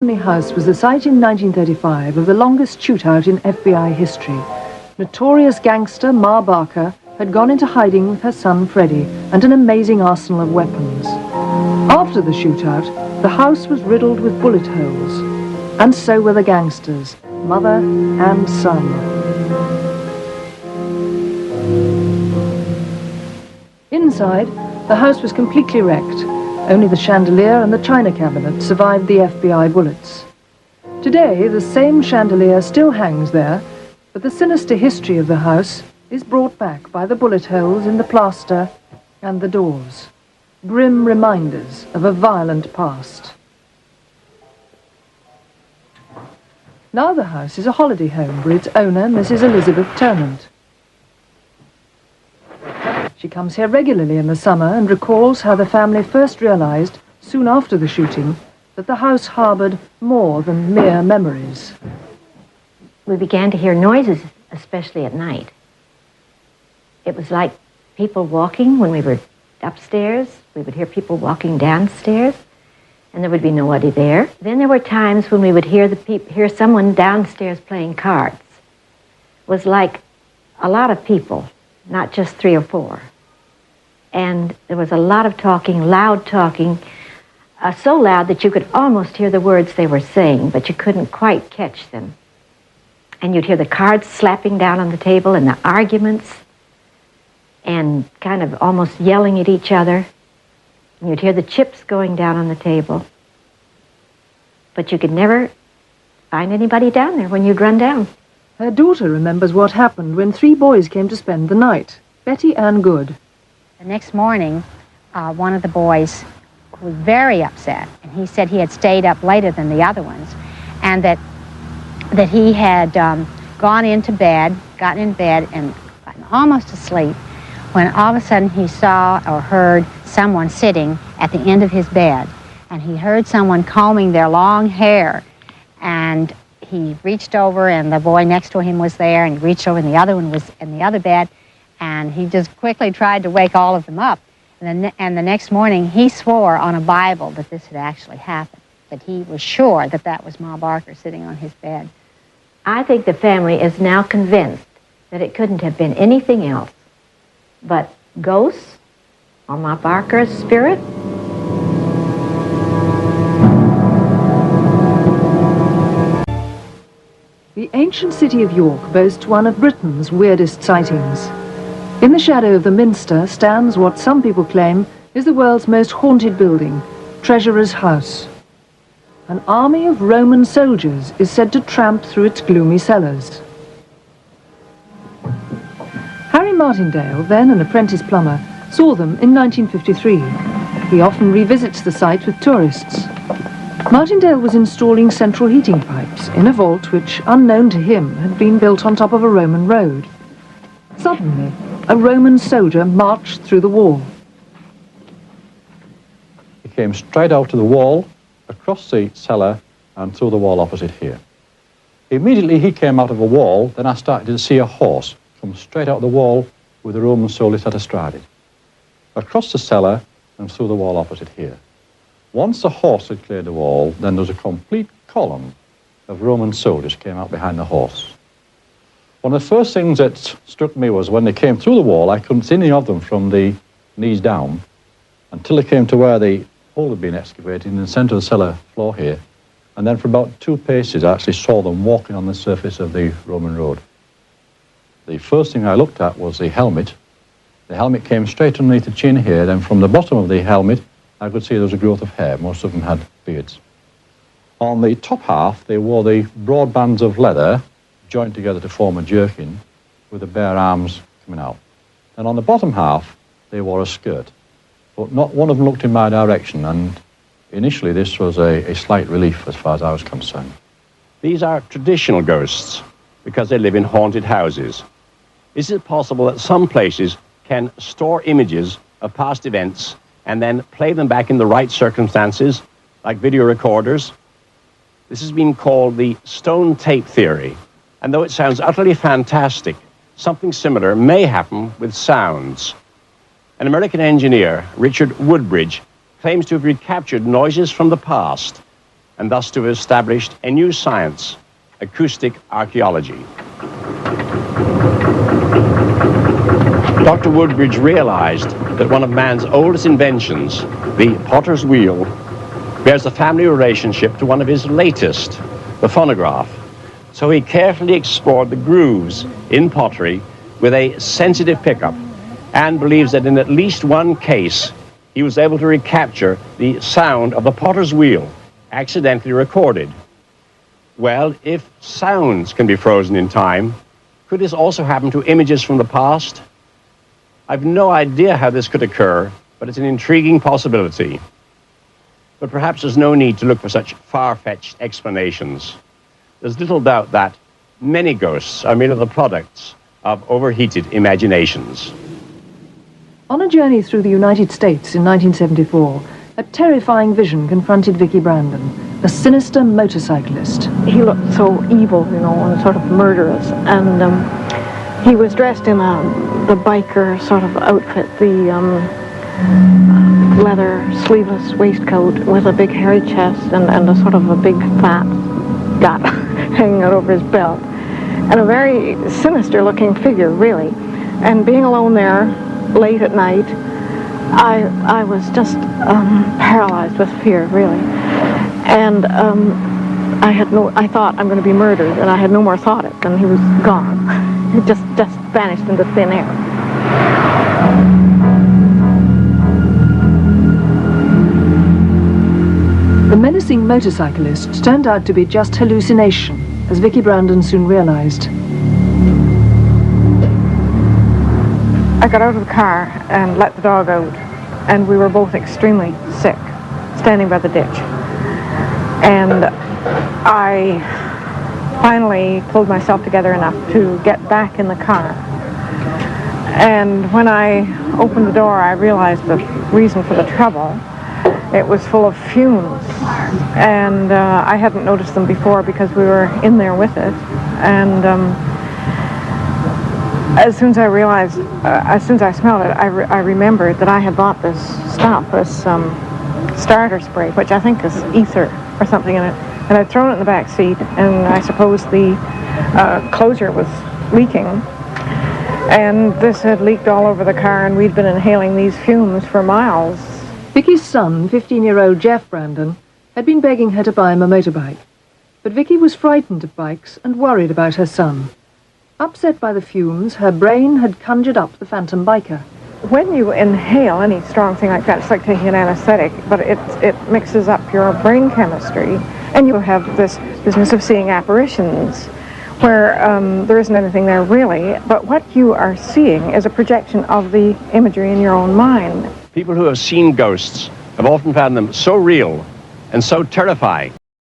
The house was the site in 1935 of the longest shootout in FBI history. Notorious gangster Ma Barker had gone into hiding with her son Freddie and an amazing arsenal of weapons. After the shootout, the house was riddled with bullet holes, and so were the gangsters, mother and son. Inside, the house was completely wrecked. Only the chandelier and the china cabinet survived the FBI bullets. Today, the same chandelier still hangs there, but the sinister history of the house is brought back by the bullet holes in the plaster and the doors. Grim reminders of a violent past. Now the house is a holiday home for its owner, Mrs. Elizabeth Turnant. She comes here regularly in the summer and recalls how the family first realized, soon after the shooting, that the house harbored more than mere memories. We began to hear noises, especially at night. It was like people walking when we were upstairs. We would hear people walking downstairs, and there would be nobody there. Then there were times when we would hear someone downstairs playing cards. It was like a lot of people, not just 3 or 4. And there was a lot of talking, loud talking, so loud that you could almost hear the words they were saying, but you couldn't quite catch them. And you'd hear the cards slapping down on the table and the arguments and kind of almost yelling at each other. And you'd hear the chips going down on the table. But you could never find anybody down there when you'd run down. Her daughter remembers what happened when 3 boys came to spend the night. Betty and Good. The next morning, one of the boys was very upset, and he said he had stayed up later than the other ones, and that he had gotten in bed and gotten almost asleep, when all of a sudden he saw or heard someone sitting at the end of his bed, and he heard someone combing their long hair, and he reached over, and the boy next to him was there, and he reached over, and the other one was in the other bed, and he just quickly tried to wake all of them up. And the next morning, he swore on a Bible that this had actually happened, that he was sure that that was Ma Barker sitting on his bed. I think the family is now convinced that it couldn't have been anything else but ghosts or Ma Barker's spirit. The ancient city of York boasts one of Britain's weirdest sightings. In the shadow of the Minster stands what some people claim is the world's most haunted building, Treasurer's House. An army of Roman soldiers is said to tramp through its gloomy cellars. Harry Martindale, then an apprentice plumber, saw them in 1953. He often revisits the site with tourists. Martindale was installing central heating pipes in a vault which, unknown to him, had been built on top of a Roman road. Suddenly, a Roman soldier marched through the wall. He came straight out to the wall, across the cellar, and through the wall opposite here. Immediately he came out of the wall, then I started to see a horse come straight out of the wall with a Roman soldier sat astride it. Across the cellar and through the wall opposite here. Once the horse had cleared the wall, then there was a complete column of Roman soldiers came out behind the horse. One of the first things that struck me was when they came through the wall, I couldn't see any of them from the knees down until they came to where the hole had been excavated in the centre of the cellar floor here. And then for about 2 paces, I actually saw them walking on the surface of the Roman road. The first thing I looked at was the helmet. The helmet came straight underneath the chin here, then from the bottom of the helmet, I could see there was a growth of hair. Most of them had beards. On the top half, they wore the broad bands of leather, joined together to form a jerkin, with the bare arms coming out. And on the bottom half, they wore a skirt. But not one of them looked in my direction, and initially this was a slight relief as far as I was concerned. These are traditional ghosts because they live in haunted houses. Is it possible that some places can store images of past events and then play them back in the right circumstances, like video recorders? This has been called the stone tape theory. And though it sounds utterly fantastic, something similar may happen with sounds. An American engineer, Richard Woodbridge, claims to have recaptured noises from the past. and thus to have established a new science, acoustic archaeology. Dr. Woodbridge realized that one of man's oldest inventions, the potter's wheel, bears a family relationship to one of his latest, the phonograph. So he carefully explored the grooves in pottery with a sensitive pickup, and believes that in at least one case, he was able to recapture the sound of the potter's wheel, accidentally recorded. Well, if sounds can be frozen in time, could this also happen to images from the past? I've no idea how this could occur, but it's an intriguing possibility. But perhaps there's no need to look for such far-fetched explanations. There's little doubt that many ghosts are merely the products of overheated imaginations. On a journey through the United States in 1974, a terrifying vision confronted Vicky Brandon, a sinister motorcyclist. He looked so evil, you know, and sort of murderous, and he was dressed in the biker sort of outfit, the leather sleeveless waistcoat with a big hairy chest and a sort of a big fat gut hanging out over his belt, and a very sinister looking figure, really. And being alone there late at night, I was just paralyzed with fear, really. And I thought, I'm going to be murdered, and I had no more thought it, and he was gone. He just vanished into thin air. The menacing motorcyclist turned out to be just hallucination, as Vicky Brandon soon realized. I got out of the car and let the dog out, and we were both extremely sick, standing by the ditch. And I finally pulled myself together enough to get back in the car. And when I opened the door, I realized the reason for the trouble. It was full of fumes, and I hadn't noticed them before because we were in there with it. And as soon as I realized, as soon as I smelled it, I remembered that I had bought this stuff, this starter spray, which I think is ether or something in it, and I'd thrown it in the back seat, and I suppose the closure was leaking, and this had leaked all over the car, and we'd been inhaling these fumes for miles. Vicky's son, 15-year-old Jeff Brandon, had been begging her to buy him a motorbike, but Vicky was frightened of bikes and worried about her son. Upset by the fumes, her brain had conjured up the phantom biker. When you inhale any strong thing like that, it's like taking an anesthetic, but it mixes up your brain chemistry, and you have this business of seeing apparitions, where there isn't anything there really, but what you are seeing is a projection of the imagery in your own mind. People who have seen ghosts have often found them so real and so terrifying